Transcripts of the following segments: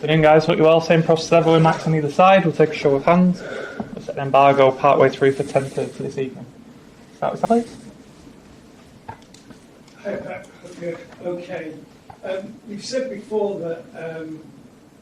Afternoon, guys. Hope you're well. Same process ever with Max on either side. We'll take a show of hands. We'll set an embargo partway through for 10:30 this evening. Start with that, please. Hi, Pep. Okay. You've said before that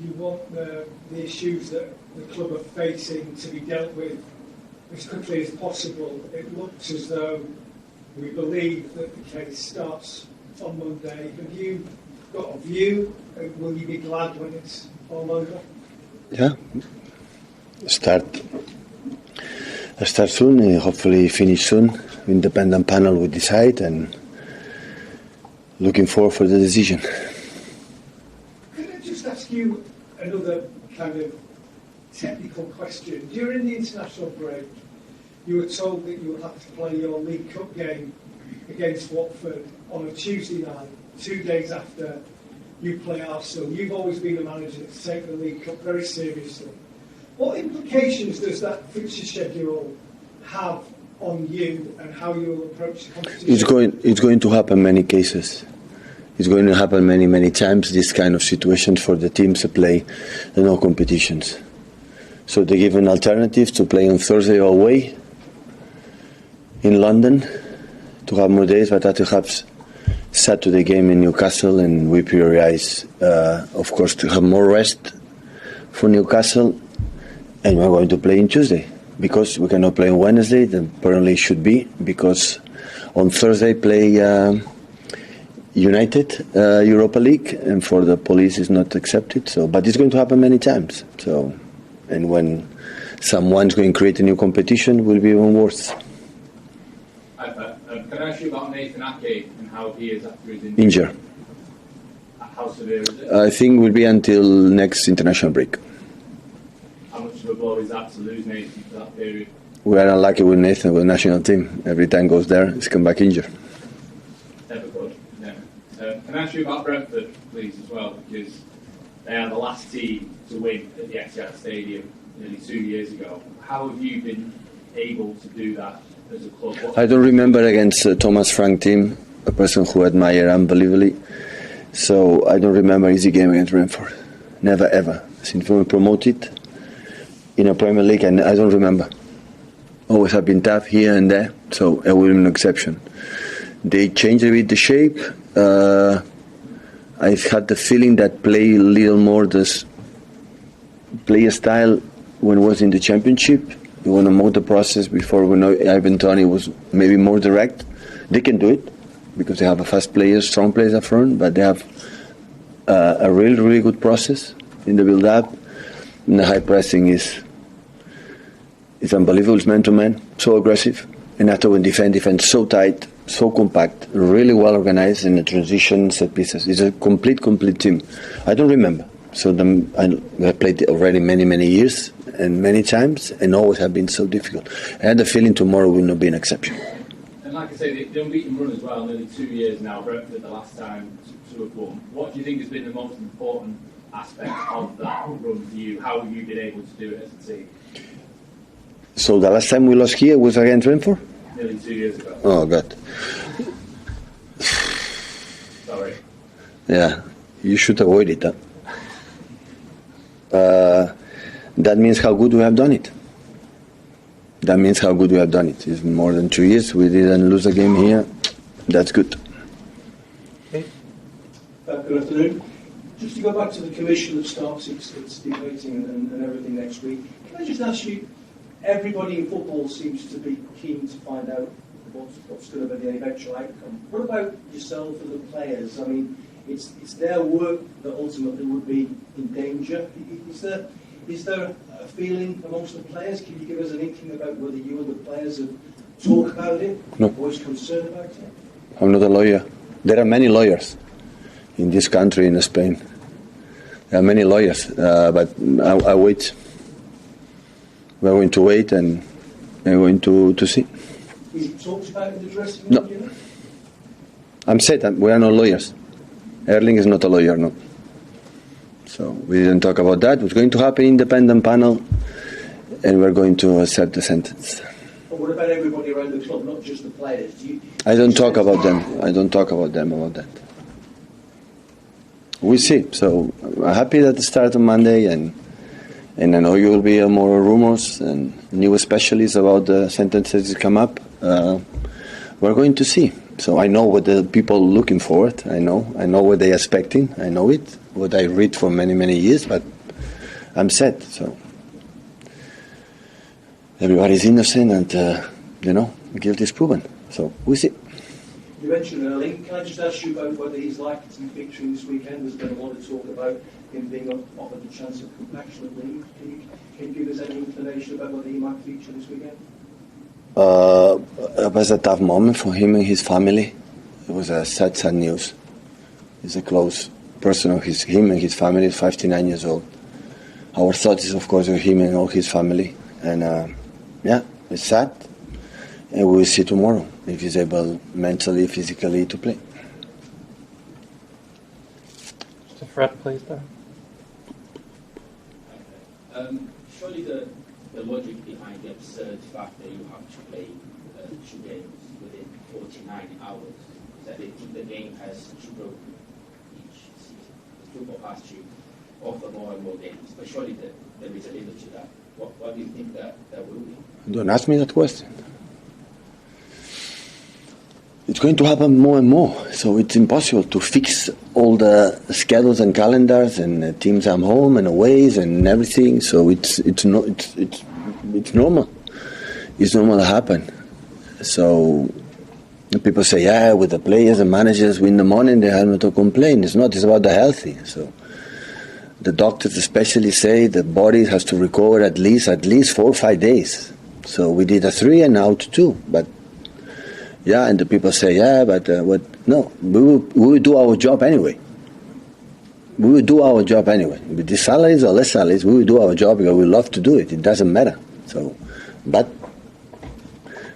you want the issues that the club are facing to be dealt with as quickly as possible. It looks as though we believe that the case starts on Monday. Have you got a view? Will you be glad when it's all over? Yeah. Start soon, hopefully finish soon. Independent panel will decide, and looking forward for the decision. Could I just ask you another kind of technical question? During the international break, you were told that you would have to play your League Cup game against Watford on a Tuesday night, 2 days after you play Arsenal. You've always been a manager to take the League Cup very seriously. What implications does that fixture schedule have on you and how you will approach the competition? It's going to happen many cases. It's going to happen many times, this kind of situation for the teams to play in all competitions. So they give an alternative to play on Thursday away in London, to have more days, but to have Saturday game in Newcastle, and we prioritize, of course, to have more rest for Newcastle, and we're going to play on Tuesday because we cannot play on Wednesday. That apparently should be, because on Thursday play United Europa League, and for the police is not accepted. So, but it's going to happen many times. So, and when someone's going to create a new competition, it will be even worse. Can I ask you about Nathan Ake and how he is after his injury? How severe is it? I think it will be until next international break. How much of a blow is that to lose Nathan for that period? We are unlucky with Nathan with the national team. Every time goes there, he's come back injured. Never good. Never. Can I ask you about Brentford, please, as well? Because they are the last team to win at the Etihad Stadium nearly 2 years ago. How have you been able to do that as a club? I don't remember against Thomas Frank team, a person who I admire unbelievably. So I don't remember easy game against Brentford. Never ever. Since we were promoted in a Premier League, and I don't remember. Always have been tough here and there, so I will be an exception. They changed a bit the shape. I had the feeling that play a little more this player style when it was in the Championship. We want to mold the process before we know Ivan Toney was maybe more direct. They can do it because they have a fast players, strong players up front, but they have a really good process in the build-up. And the high pressing is unbelievable. It's man-to-man, so aggressive. And after when defend so tight, so compact, really well organized in the transition set pieces. It's a complete team. I don't remember. So I played already many years and many times, and always have been so difficult. I had the feeling tomorrow will not be an exception. And like I say, the unbeaten run as well, nearly 2 years now, Brentford the last time to have won. What do you think has been the most important aspect of that run for you? How have you been able to do it as a team? So the last time we lost here was against Brentford? Nearly 2 years ago. Oh, God. Sorry. Yeah, you should avoid it. That means how good we have done it. It's more than 2 years. We didn't lose a game here. That's good. Good afternoon. Just to go back to the commission that starts its debating and everything next week, can I just ask you, everybody in football seems to be keen to find out what's going to be the eventual outcome. What about yourself and the players? I mean, it's their work that ultimately would be in danger. Is there a feeling amongst the players? Can you give us an inkling about whether you and the players have talked about it? No. Voiced concern about it? I'm not a lawyer. There are many lawyers in this country, in Spain. There are many lawyers, but I wait. We're going to wait, and we're going to see. Is it talked about in the dressing room? No. I'm said that we are not lawyers. Erling is not a lawyer, no. So we didn't talk about that. What's going to happen? Independent panel, and we're going to accept the sentence. But what about everybody around the club, not just the players? I don't talk about them. I don't talk about them about that. we'll see. So I'm happy that it started on Monday, and I know you will be more rumors and new specialists about the sentences that come up. We're going to see. So I know what the people are looking forward. I know what they're expecting. I know it. What I read for many, many years, but I'm set. So everybody's innocent, and guilt is proven. So we'll see. You mentioned Erling. Can I just ask you about whether he's likely to be featuring this weekend? There's been a lot of talk about him being offered the chance of compassionate leave. Can you give us any information about whether he might feature this weekend? It was a tough moment for him and his family. It was a sad news. He's a close person of him and his family. He's 59 years old. Our thoughts is, of course, with him and all his family. And it's sad. And we will see tomorrow if he's able mentally, physically to play. Just a Fred, please, there. Surely the logic behind the absurd fact that you have to play 2 games within 49 hours is that the game has to grow each season. The football has to offer more and more games, but surely there is a limit to that. What do you think that will be? Don't ask me that question. It's going to happen more and more, so it's impossible to fix all the schedules and calendars and teams at home and aways and everything. So it's normal. It's normal to happen. So people say, with the players and managers win the money, they have not to complain. It's not. It's about the healthy. So the doctors especially say the body has to recover at least 4 or 5 days. So we did a 3 and now 2, but. Yeah, and the people say, but what? No, we will do our job anyway. We will do our job anyway. With the salaries or less salaries, we will do our job because we love to do it. It doesn't matter. So, but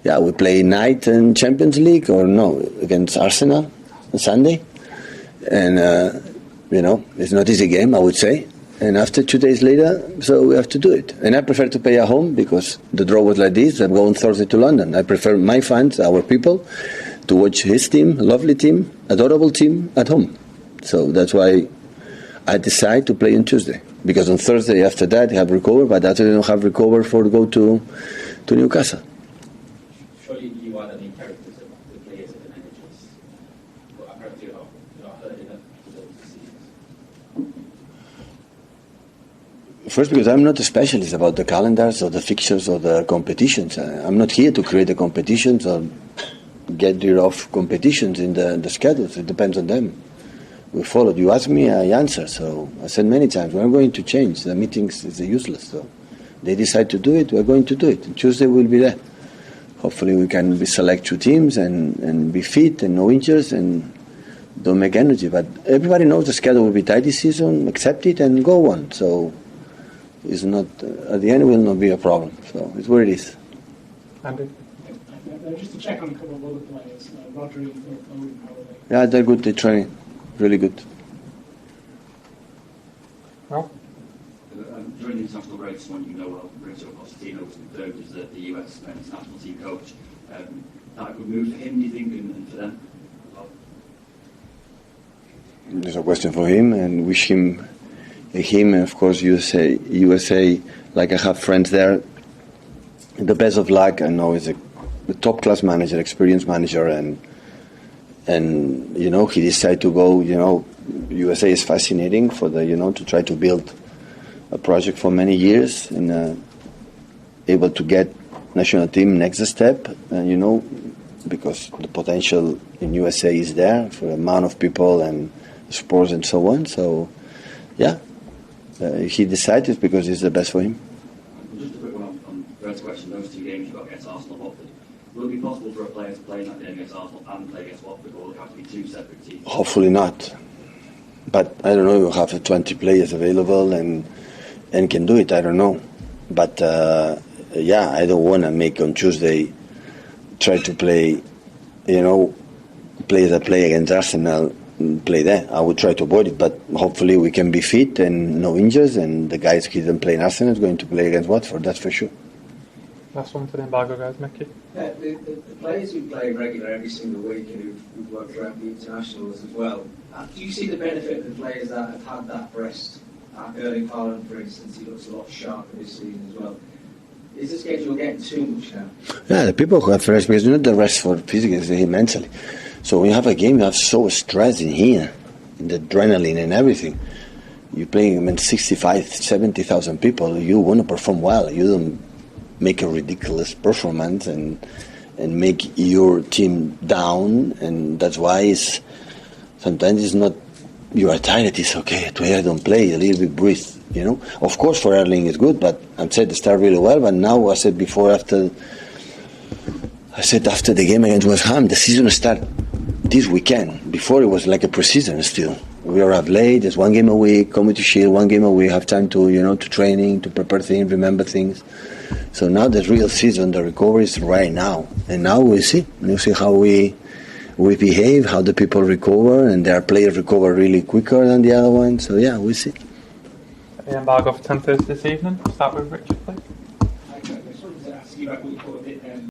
we play night in Champions League or no against Arsenal on Sunday, and it's not easy game, I would say. And after 2 days later, so we have to do it. And I prefer to play at home because the draw was like this. I'm going Thursday to London. I prefer my fans, our people, to watch his team, lovely team, adorable team at home. So that's why I decide to play on Tuesday. Because on Thursday after that, I have recovered, but after I don't have recovered for to go to Newcastle. Surely you are the main characters of the players and the managers. But apparently you're not heard enough for those decisions. First, because I'm not a specialist about the calendars or the fixtures or the competitions. I'm not here to create the competitions or get rid of competitions in the schedules. It depends on them. We followed. You asked me, I answer. So I said many times, we're going to change. The meetings is useless. So they decide to do it, we're going to do it. And Tuesday we'll be there. Hopefully we can select 2 teams and be fit and no injuries and don't make energy. But everybody knows the schedule will be tight this season. Accept it and go on. So it's not, at the end, it will not be a problem. So it's what it is. Andy? Just to check on a couple of other players, Rodri and Phil Foden, how are they? Yeah, they're good. They train really good. Well, during the international break, someone you know well, Mauricio Pochettino, was confirmed as the US men's national team coach. That a good move for him, do you think, and for them? There's a question for him, and wish him and of course USA. Like I have friends there. The best of luck. I know he's a top class manager, experienced manager, and he decided to go. USA is fascinating for the to try to build a project for many years and able to get national team next step. Because the potential in USA is there for the amount of people and sports and so on. So, he decided because it's the best for him. Just a quick one on Fred's question. Those 2 games you've got against Arsenal and Watford. Will it be possible for a player to play in that game against Arsenal and play against Watford, or will it have to be 2 separate teams? Hopefully not. But I don't know. We'll have 20 players available and can do it. I don't know. But I don't want to make on Tuesday try to play. Players that play against Arsenal play there. I would try to avoid it, but hopefully we can be fit and no injuries, and the guys who didn't play in Arsenal is going to play against Watford. That's for sure. Last one for the embargo, guys. Mickey? The players who play regular every single week and who've worked throughout the internationals as well, Do you see the benefit of the players that have had that rest? Erling Haaland, for instance, he looks a lot sharper this season as well. Is the schedule getting too much now? Yeah, the people who have rest, because not the rest for physically, it's mentally. So when you have a game, you have so stress in here, in the adrenaline and everything. You're playing 65, 70,000 people. You want to perform well. You don't make a ridiculous performance and make your team down. And that's why sometimes it's not you are tired. It's okay. Today I don't play. A little bit breathe. Of course for Erling it's good, but I said they start really well. But now I said after the game against West Ham, the season start this weekend. Before it was like a pre-season still. We arrive late. There's one game a week. Community Shield, one game a week. Have time to to training, to prepare things, remember things. So now the real season, the recovery is right now, and now we'll see. We'll see how we behave, how the people recover, and their players recover really quicker than the other ones. So yeah, we'll see. The embargo for 10:30 this evening. Start with Richard, please. I just wanted to ask you about what you thought of it.